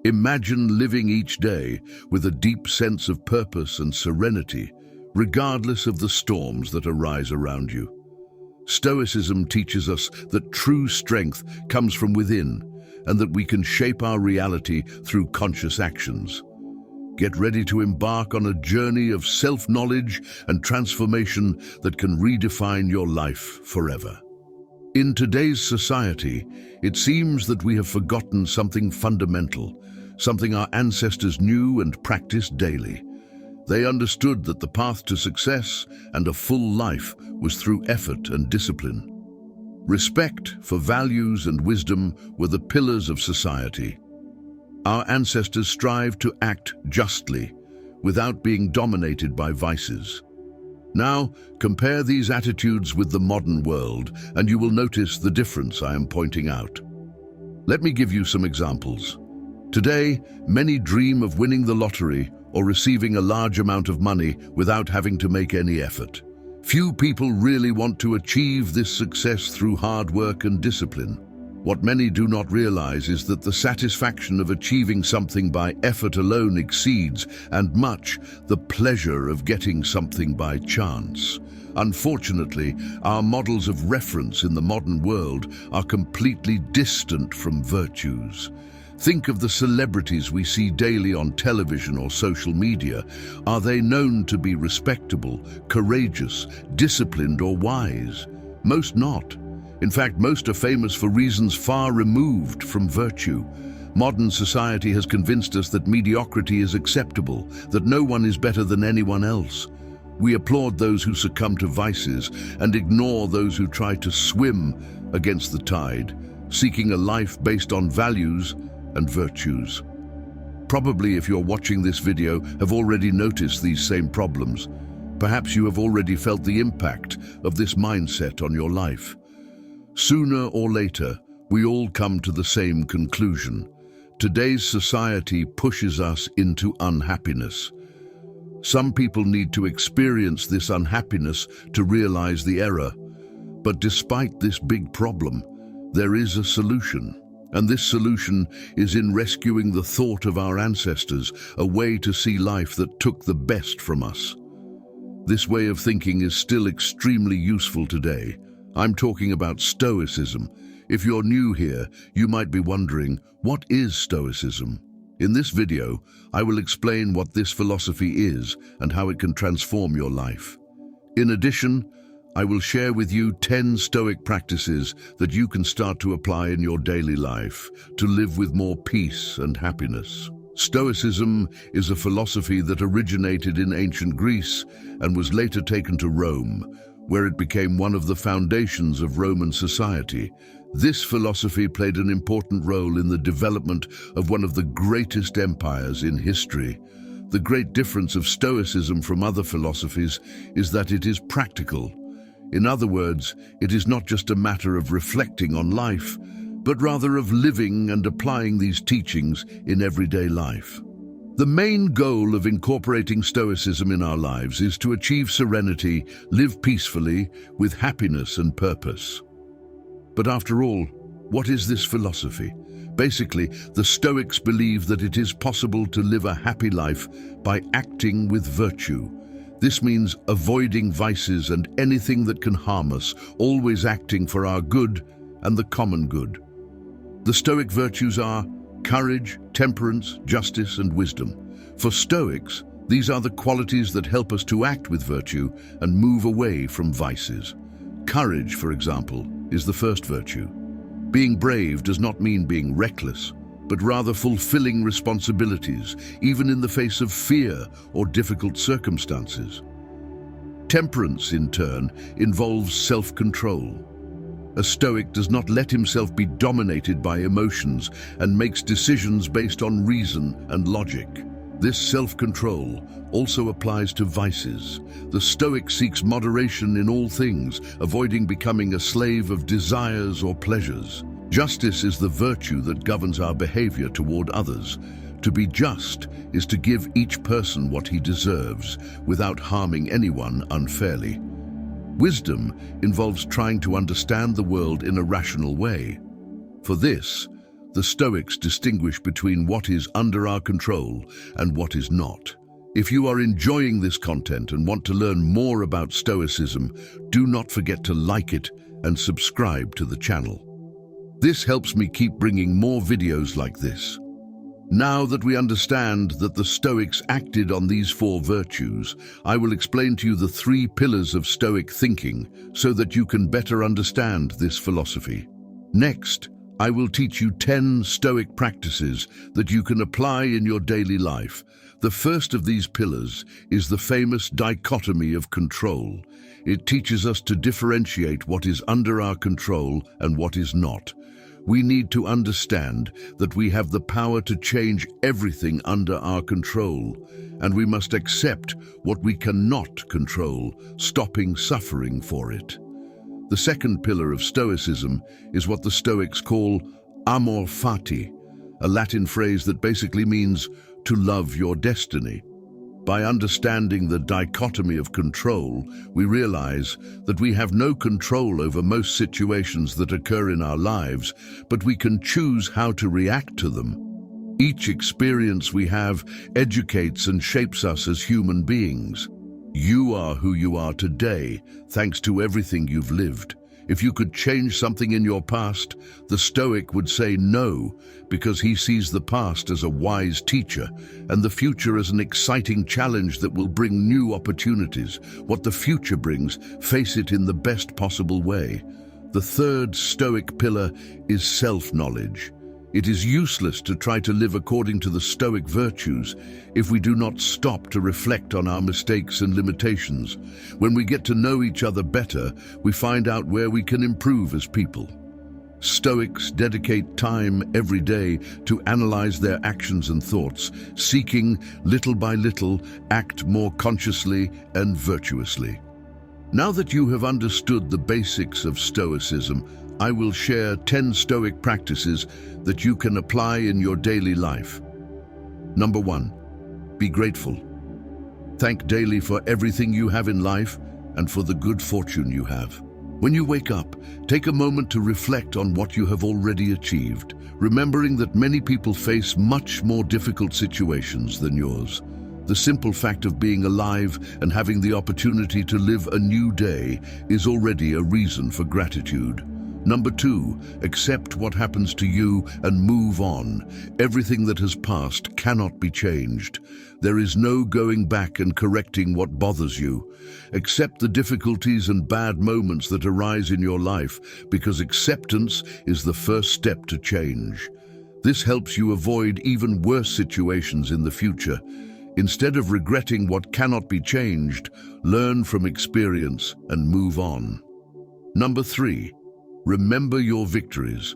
Imagine living each day with a deep sense of purpose and serenity, regardless of the storms that arise around you. Stoicism teaches us that true strength comes from within and that we can shape our reality through conscious actions. Get ready to embark on a journey of self-knowledge and transformation that can redefine your life forever. In today's society, it seems that we have forgotten something fundamental, something our ancestors knew and practiced daily. They understood that the path to success and a full life was through effort and discipline. Respect for values and wisdom were the pillars of society. Our ancestors strived to act justly, without being dominated by vices. Now, compare these attitudes with the modern world, and you will notice the difference I am pointing out. Let me give you some examples. Today, many dream of winning the lottery or receiving a large amount of money without having to make any effort. Few people really want to achieve this success through hard work and discipline. What many do not realize is that the satisfaction of achieving something by effort alone exceeds, and much, the pleasure of getting something by chance. Unfortunately, our models of reference in the modern world are completely distant from virtues. Think of the celebrities we see daily on television or social media. Are they known to be respectable, courageous, disciplined, or wise? Most not. In fact, most are famous for reasons far removed from virtue. Modern society has convinced us that mediocrity is acceptable, that no one is better than anyone else. We applaud those who succumb to vices and ignore those who try to swim against the tide, seeking a life based on values and virtues. Probably, if you're watching this video, have already noticed these same problems. Perhaps you have already felt the impact of this mindset on your life. Sooner or later, we all come to the same conclusion. Today's society pushes us into unhappiness. Some people need to experience this unhappiness to realize the error. But despite this big problem, there is a solution. And this solution is in rescuing the thought of our ancestors, a way to see life that took the best from us. This way of thinking is still extremely useful today. I'm talking about Stoicism. If you're new here, you might be wondering, what is Stoicism? In this video, I will explain what this philosophy is and how it can transform your life. In addition, I will share with you 10 Stoic practices that you can start to apply in your daily life to live with more peace and happiness. Stoicism is a philosophy that originated in ancient Greece and was later taken to Rome, where it became one of the foundations of Roman society. This philosophy played an important role in the development of one of the greatest empires in history. The great difference of Stoicism from other philosophies is that it is practical. In other words, it is not just a matter of reflecting on life, but rather of living and applying these teachings in everyday life. The main goal of incorporating Stoicism in our lives is to achieve serenity, live peacefully, with happiness and purpose. But after all, what is this philosophy? Basically, the Stoics believe that it is possible to live a happy life by acting with virtue. This means avoiding vices and anything that can harm us, always acting for our good and the common good. The Stoic virtues are courage, temperance, justice, and wisdom. For Stoics, these are the qualities that help us to act with virtue and move away from vices. Courage, for example, is the first virtue. Being brave does not mean being reckless, but rather fulfilling responsibilities, even in the face of fear or difficult circumstances. Temperance, in turn, involves self-control. A Stoic does not let himself be dominated by emotions and makes decisions based on reason and logic. This self-control also applies to vices. The Stoic seeks moderation in all things, avoiding becoming a slave of desires or pleasures. Justice is the virtue that governs our behavior toward others. To be just is to give each person what he deserves, without harming anyone unfairly. Wisdom involves trying to understand the world in a rational way. For this, The Stoics distinguish between what is under our control and what is not. If you are enjoying this content and want to learn more about Stoicism, do not forget to like it and subscribe to the channel. This helps me keep bringing more videos like this. Now that we understand that the Stoics acted on these 4 virtues, I will explain to you the 3 pillars of Stoic thinking so that you can better understand this philosophy. Next, I will teach you 10 Stoic practices that you can apply in your daily life. The first of these pillars is the famous dichotomy of control. It teaches us to differentiate what is under our control and what is not. We need to understand that we have the power to change everything under our control, and we must accept what we cannot control, stopping suffering for it. The second pillar of Stoicism is what the Stoics call amor fati, a Latin phrase that basically means to love your destiny. By understanding the dichotomy of control, we realize that we have no control over most situations that occur in our lives, but we can choose how to react to them. Each experience we have educates and shapes us as human beings. You are who you are today, thanks to everything you've lived. If you could change something in your past, the Stoic would say no, because he sees the past as a wise teacher and the future as an exciting challenge that will bring new opportunities. What the future brings, face it in the best possible way. The third Stoic pillar is self-knowledge. It is useless to try to live according to the Stoic virtues if we do not stop to reflect on our mistakes and limitations. When we get to know each other better, we find out where we can improve as people. Stoics dedicate time every day to analyze their actions and thoughts, seeking, little by little, act more consciously and virtuously. Now that you have understood the basics of Stoicism, I will share 10 Stoic practices that you can apply in your daily life. Number 1, be grateful. Thank daily for everything you have in life and for the good fortune you have. When you wake up, take a moment to reflect on what you have already achieved, remembering that many people face much more difficult situations than yours. The simple fact of being alive and having the opportunity to live a new day is already a reason for gratitude. Number 2, accept what happens to you and move on. Everything that has passed cannot be changed. There is no going back and correcting what bothers you. Accept the difficulties and bad moments that arise in your life, because acceptance is the first step to change. This helps you avoid even worse situations in the future. Instead of regretting what cannot be changed, learn from experience and move on. Number 3, remember your victories.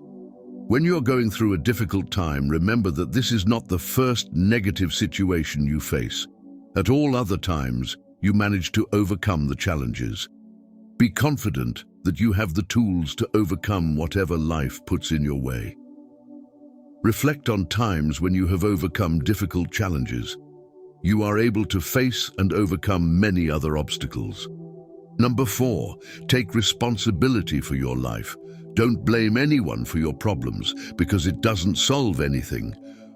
When you're going through a difficult time, remember that this is not the first negative situation you face. At all other times, you manage to overcome the challenges. Be confident that you have the tools to overcome whatever life puts in your way. Reflect on times when you have overcome difficult challenges. You are able to face and overcome many other obstacles. Number 4, take responsibility for your life. Don't blame anyone for your problems, because it doesn't solve anything.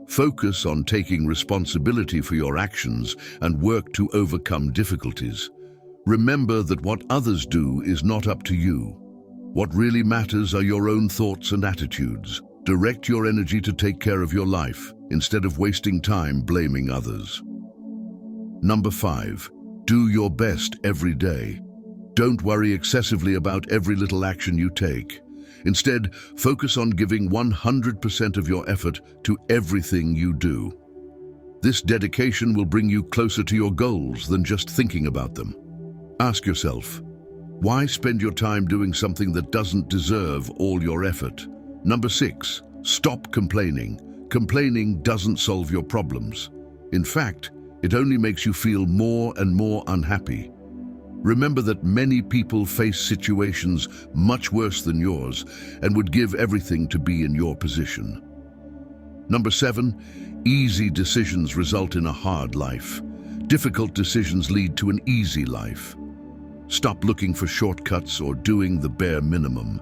Focus on taking responsibility for your actions and work to overcome difficulties. Remember that what others do is not up to you. What really matters are your own thoughts and attitudes. Direct your energy to take care of your life, instead of wasting time blaming others. Number 5, do your best every day. Don't worry excessively about every little action you take. Instead, focus on giving 100% of your effort to everything you do. This dedication will bring you closer to your goals than just thinking about them. Ask yourself, why spend your time doing something that doesn't deserve all your effort? Number 6, stop complaining. Complaining doesn't solve your problems. In fact, it only makes you feel more and more unhappy. Remember that many people face situations much worse than yours and would give everything to be in your position. Number 7, easy decisions result in a hard life. Difficult decisions lead to an easy life. Stop looking for shortcuts or doing the bare minimum.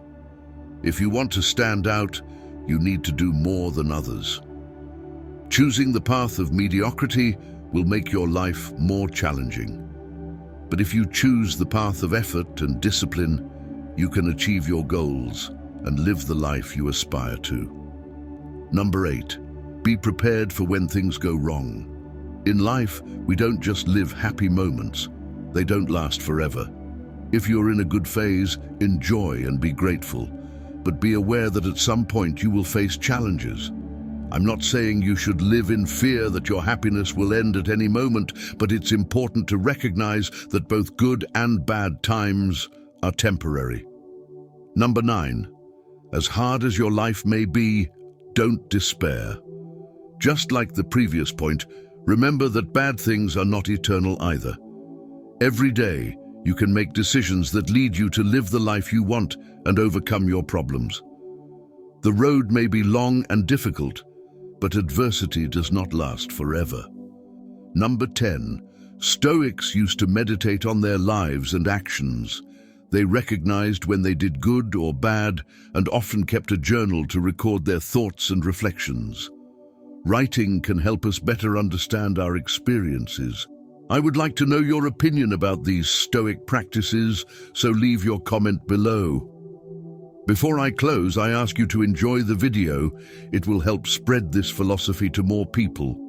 If you want to stand out, you need to do more than others. Choosing the path of mediocrity will make your life more challenging. But if you choose the path of effort and discipline, you can achieve your goals and live the life you aspire to. Number 8, be prepared for when things go wrong. In life, we don't just live happy moments. They don't last forever. If you're in a good phase, enjoy and be grateful. But be aware that at some point you will face challenges. I'm not saying you should live in fear that your happiness will end at any moment, but it's important to recognize that both good and bad times are temporary. Number 9, as hard as your life may be, don't despair. Just like the previous point, remember that bad things are not eternal either. Every day, you can make decisions that lead you to live the life you want and overcome your problems. The road may be long and difficult, but adversity does not last forever. Number 10, Stoics used to meditate on their lives and actions. They recognized when they did good or bad and often kept a journal to record their thoughts and reflections. Writing can help us better understand our experiences. I would like to know your opinion about these Stoic practices, so leave your comment below. Before I close, I ask you to enjoy the video. It will help spread this philosophy to more people.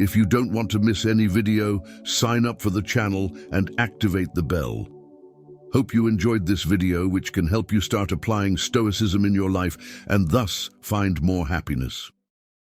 If you don't want to miss any video, sign up for the channel and activate the bell. Hope you enjoyed this video, which can help you start applying Stoicism in your life and thus find more happiness.